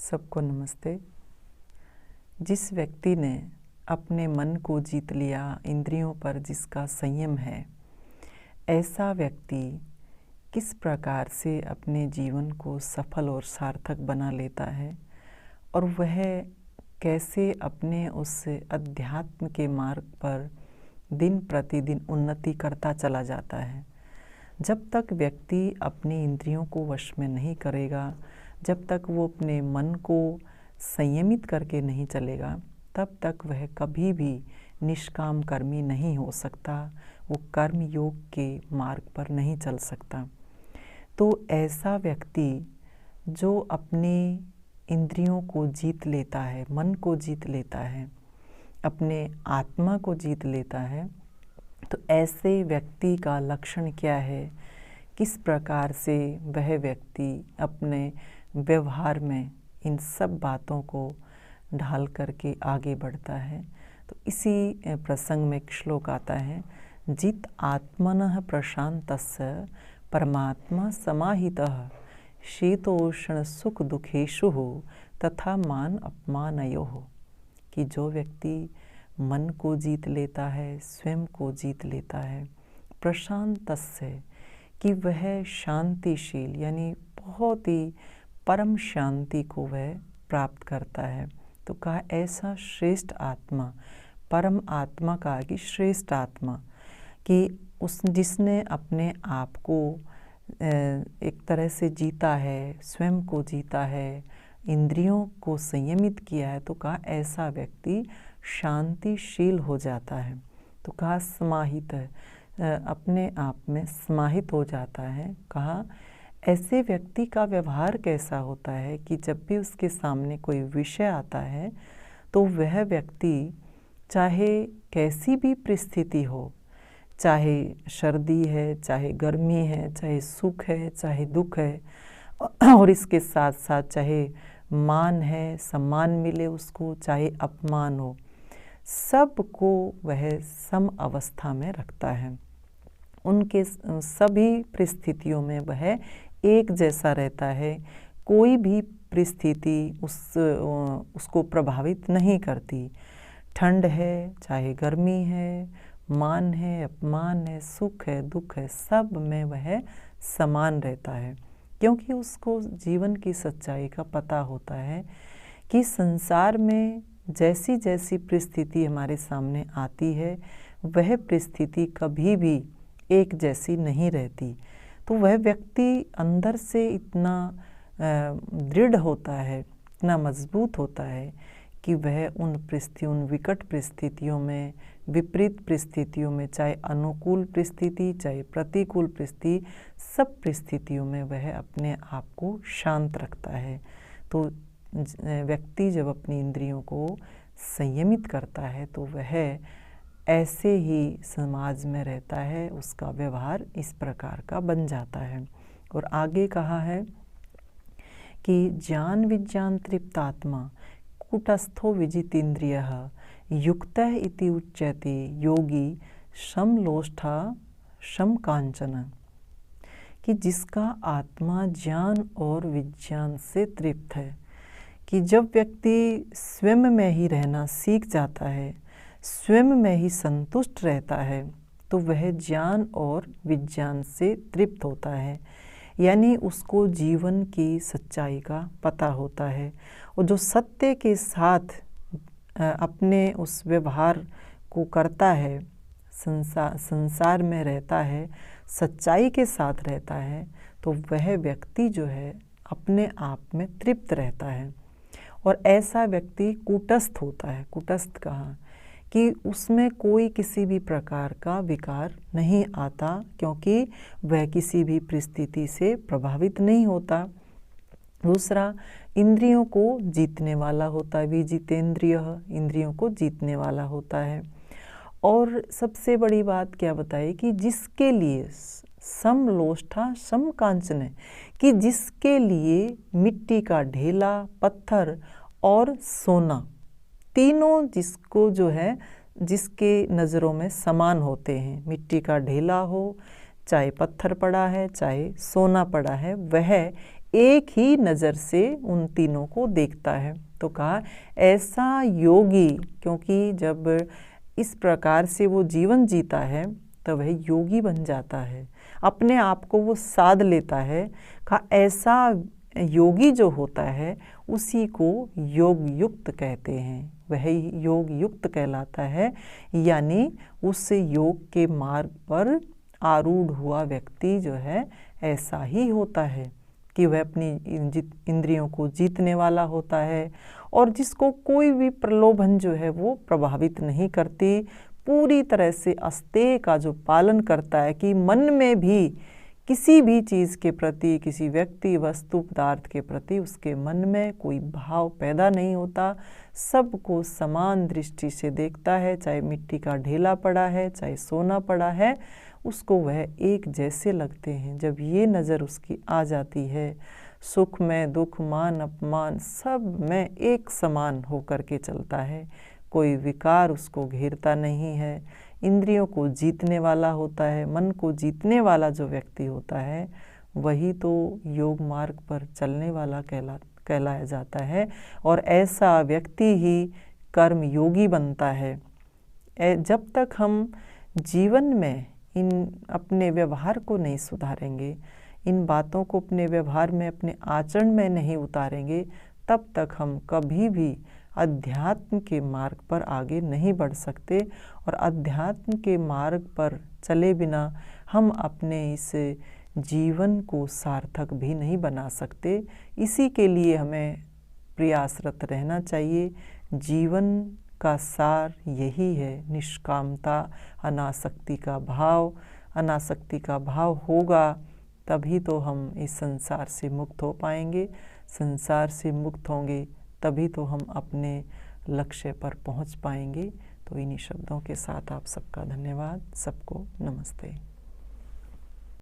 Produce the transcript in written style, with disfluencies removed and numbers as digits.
सबको नमस्ते। जिस व्यक्ति ने अपने मन को जीत लिया, इंद्रियों पर जिसका संयम है, ऐसा व्यक्ति किस प्रकार से अपने जीवन को सफल और सार्थक बना लेता है और वह कैसे अपने उस अध्यात्म के मार्ग पर दिन प्रतिदिन उन्नति करता चला जाता है। जब तक व्यक्ति अपनी इंद्रियों को वश में नहीं करेगा, जब तक वो अपने मन को संयमित करके नहीं चलेगा, तब तक वह कभी भी निष्काम कर्मी नहीं हो सकता, वो कर्म योग के मार्ग पर नहीं चल सकता। तो ऐसा व्यक्ति जो अपनी इंद्रियों को जीत लेता है, मन को जीत लेता है, अपने आत्मा को जीत लेता है, तो ऐसे व्यक्ति का लक्षण क्या है, किस प्रकार से वह व्यक्ति अपने व्यवहार में इन सब बातों को ढाल करके आगे बढ़ता है। तो इसी प्रसंग में एक श्लोक आता है, जित आत्मनः प्रशांतस्य परमात्मा समाहितः शीतोष्ण सुख दुखेषु तथा मान अपमानयोः। कि जो व्यक्ति मन को जीत लेता है, स्वयं को जीत लेता है, प्रशांतस्य कि वह शांतिशील यानी बहुत ही परम शांति को वह प्राप्त करता है। तो कहा ऐसा श्रेष्ठ आत्मा, परम आत्मा कहा कि श्रेष्ठ आत्मा, कि उस जिसने अपने आप को एक तरह से जीता है, स्वयं को जीता है, इंद्रियों को संयमित किया है, तो कहा ऐसा व्यक्ति शांतिशील हो जाता है। तो कहा समाहित है, अपने आप में समाहित हो जाता है। कहा ऐसे व्यक्ति का व्यवहार कैसा होता है कि जब भी उसके सामने कोई विषय आता है तो वह व्यक्ति चाहे कैसी भी परिस्थिति हो, चाहे सर्दी है, चाहे गर्मी है, चाहे सुख है, चाहे दुख है, और इसके साथ साथ चाहे मान है, सम्मान मिले उसको, चाहे अपमान हो, सबको वह सम अवस्था में रखता है। उनके सभी परिस्थितियों में वह एक जैसा रहता है। कोई भी परिस्थिति उसको प्रभावित नहीं करती। ठंड है, चाहे गर्मी है, मान है, अपमान है, सुख है, दुख है, सब में वह समान रहता है, क्योंकि उसको जीवन की सच्चाई का पता होता है कि संसार में जैसी जैसी परिस्थिति हमारे सामने आती है, वह परिस्थिति कभी भी एक जैसी नहीं रहती। तो वह व्यक्ति अंदर से इतना दृढ़ होता है, इतना मजबूत होता है कि वह उन विकट परिस्थितियों में, विपरीत परिस्थितियों में, चाहे अनुकूल परिस्थिति, चाहे प्रतिकूल परिस्थिति, सब परिस्थितियों में वह अपने आप को शांत रखता है। तो व्यक्ति जब अपनी इंद्रियों को संयमित करता है तो वह ऐसे ही समाज में रहता है, उसका व्यवहार इस प्रकार का बन जाता है। और आगे कहा है कि ज्ञान विज्ञान तृप्तात्मा कूटस्थो विजितेन्द्रियः युक्तः इति उच्यते योगी समलोष्ठा समकांचन। कि जिसका आत्मा ज्ञान और विज्ञान से तृप्त है, कि जब व्यक्ति स्वयं में ही रहना सीख जाता है, स्वयं में ही संतुष्ट रहता है, तो वह ज्ञान और विज्ञान से तृप्त होता है, यानी उसको जीवन की सच्चाई का पता होता है। और जो सत्य के साथ अपने उस व्यवहार को करता है, संसार में रहता है, सच्चाई के साथ रहता है, तो वह व्यक्ति जो है अपने आप में तृप्त रहता है। और ऐसा व्यक्ति कूटस्थ होता है। कूटस्थ कहा कि उसमें कोई किसी भी प्रकार का विकार नहीं आता, क्योंकि वह किसी भी परिस्थिति से प्रभावित नहीं होता। दूसरा, इंद्रियों को जीतने वाला होता है, विजितेन्द्रियः, इंद्रियों को जीतने वाला होता है। और सबसे बड़ी बात क्या बताई कि जिसके लिए समलोष्ठा समकांचन है, कि जिसके लिए मिट्टी का ढेला, पत्थर और सोना, तीनों जिसको जो है, जिसके नज़रों में समान होते हैं, मिट्टी का ढेला हो, चाहे पत्थर पड़ा है, चाहे सोना पड़ा है, वह एक ही नज़र से उन तीनों को देखता है। तो कहा ऐसा योगी, क्योंकि जब इस प्रकार से वो जीवन जीता है तो वह योगी बन जाता है, अपने आप को वो साध लेता है। कहा ऐसा योगी जो होता है उसी को योग युक्त कहते हैं, वह योग युक्त कहलाता है। यानी उस योग के मार्ग पर आरूढ़ हुआ व्यक्ति जो है ऐसा ही होता है कि वह अपनी इंद्रियों को जीतने वाला होता है और जिसको कोई भी प्रलोभन जो है वो प्रभावित नहीं करती, पूरी तरह से अस्तेय का जो पालन करता है कि मन में भी किसी भी चीज़ के प्रति, किसी व्यक्ति वस्तु पदार्थ के प्रति उसके मन में कोई भाव पैदा नहीं होता, सबको समान दृष्टि से देखता है। चाहे मिट्टी का ढेला पड़ा है, चाहे सोना पड़ा है, उसको वह एक जैसे लगते हैं। जब ये नज़र उसकी आ जाती है, सुख में दुख मान अपमान सब में एक समान होकर के चलता है, कोई विकार उसको घेरता नहीं है, इंद्रियों को जीतने वाला होता है, मन को जीतने वाला जो व्यक्ति होता है वही तो योग मार्ग पर चलने वाला कहलाया जाता है। और ऐसा व्यक्ति ही कर्म योगी बनता है। जब तक हम जीवन में इन अपने व्यवहार को नहीं सुधारेंगे, इन बातों को अपने व्यवहार में, अपने आचरण में नहीं उतारेंगे, तब तक हम कभी भी अध्यात्म के मार्ग पर आगे नहीं बढ़ सकते। और अध्यात्म के मार्ग पर चले बिना हम अपने इस जीवन को सार्थक भी नहीं बना सकते। इसी के लिए हमें प्रयासरत रहना चाहिए। जीवन का सार यही है, निष्कामता, अनासक्ति का भाव। अनासक्ति का भाव होगा तभी तो हम इस संसार से मुक्त हो पाएंगे। संसार से मुक्त होंगे तभी तो हम अपने लक्ष्य पर पहुंच पाएंगे। तो इन्हीं शब्दों के साथ आप सबका धन्यवाद। सबको नमस्ते।